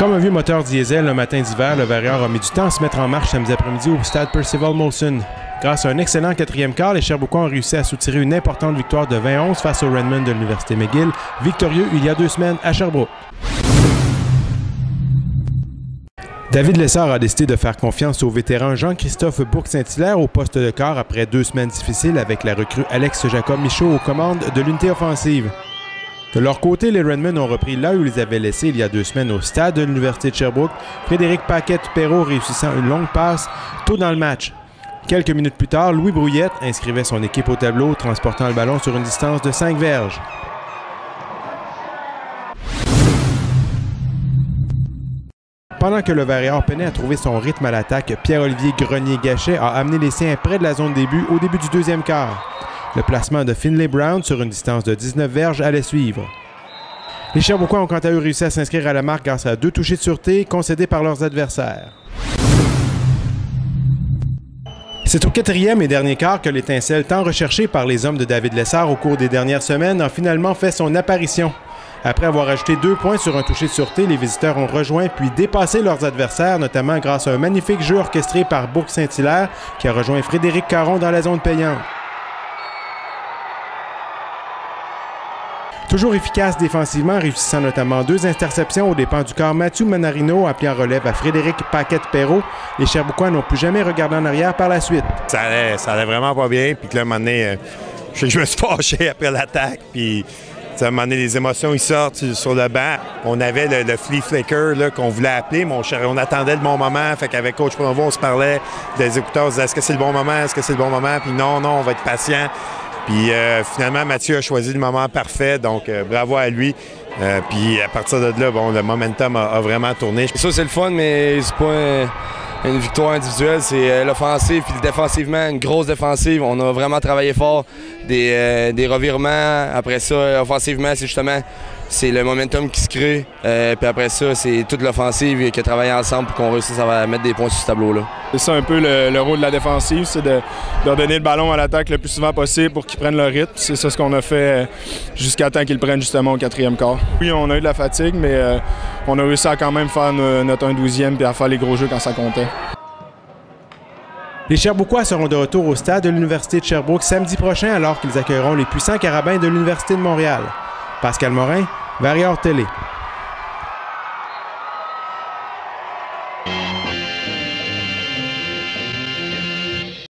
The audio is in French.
Comme un vieux moteur diesel le matin d'hiver, le Warrior a mis du temps à se mettre en marche samedi après-midi au stade Percival Molson. Grâce à un excellent quatrième quart, les Sherbrookeois ont réussi à soutirer une importante victoire de 20-11 face aux Redmen de l'Université McGill, victorieux il y a 2 semaines à Sherbrooke. David Lessard a décidé de faire confiance au vétéran Jean-Christophe Bourque-Saint-Hilaire au poste de quart après 2 semaines difficiles avec la recrue Alex Jacob-Michaud aux commandes de l'unité offensive. De leur côté, les Redmen ont repris là où ils les avaient laissés il y a 2 semaines au stade de l'Université de Sherbrooke, Frédéric Paquette-Perrault réussissant une longue passe tôt dans le match. Quelques minutes plus tard, Louis Brouillette inscrivait son équipe au tableau, transportant le ballon sur une distance de 5 verges. Pendant que le Warrior peinait à trouver son rythme à l'attaque, Pierre-Olivier Grenier-Gachet a amené les siens près de la zone début au début du 2e quart. Le placement de Finlay Brown sur une distance de 19 verges allait suivre. Les Sherbrookeois ont quant à eux réussi à s'inscrire à la marque grâce à 2 touchés de sûreté concédés par leurs adversaires. C'est au 4e et dernier quart que l'étincelle tant recherchée par les hommes de David Lessard au cours des dernières semaines a finalement fait son apparition. Après avoir ajouté 2 points sur un touché de sûreté, les visiteurs ont rejoint puis dépassé leurs adversaires, notamment grâce à un magnifique jeu orchestré par Bourque-Saint-Hilaire qui a rejoint Frédéric Caron dans la zone payante. Toujours efficace défensivement, réussissant notamment 2 interceptions aux dépens du corps Mathieu Manarino, appelé en relève à Frédéric Paquette-Perrault. Les Sherbrookeois n'ont plus jamais regardé en arrière par la suite. Ça allait vraiment pas bien, puis que là, à un moment donné, je me suis fâché après l'attaque, puis à un moment donné, les émotions, ils sortent sur le banc. On avait le flea flicker qu'on voulait appeler, mais on attendait le bon moment. Fait qu'avec Coach Provo, on se parlait des écouteurs, on se disait est-ce que c'est le bon moment, est-ce que c'est le bon moment, puis non, on va être patient. Puis finalement, Mathieu a choisi le moment parfait, donc bravo à lui. Puis à partir de là, bon, le momentum a vraiment tourné. Ça, c'est le fun, mais c'est pas une victoire individuelle, c'est l'offensive. Puis défensivement, une grosse défensive. On a vraiment travaillé fort, des revirements. Après ça, offensivement, c'est le momentum qui se crée. Puis après ça, c'est toute l'offensive qui a travaillé ensemble pour qu'on réussisse à mettre des points sur ce tableau-là. C'est ça un peu le rôle de la défensive, c'est de leur donner le ballon à l'attaque le plus souvent possible pour qu'ils prennent leur rythme. C'est ça ce qu'on a fait jusqu'à temps qu'ils le prennent justement au 4e quart. Oui, on a eu de la fatigue, mais on a réussi à quand même faire notre 1/12e et à faire les gros jeux quand ça comptait. Les Sherbrookeois seront de retour au stade de l'Université de Sherbrooke samedi prochain alors qu'ils accueilleront les puissants Carabins de l'Université de Montréal. Pascal Morin, Warrior Télé.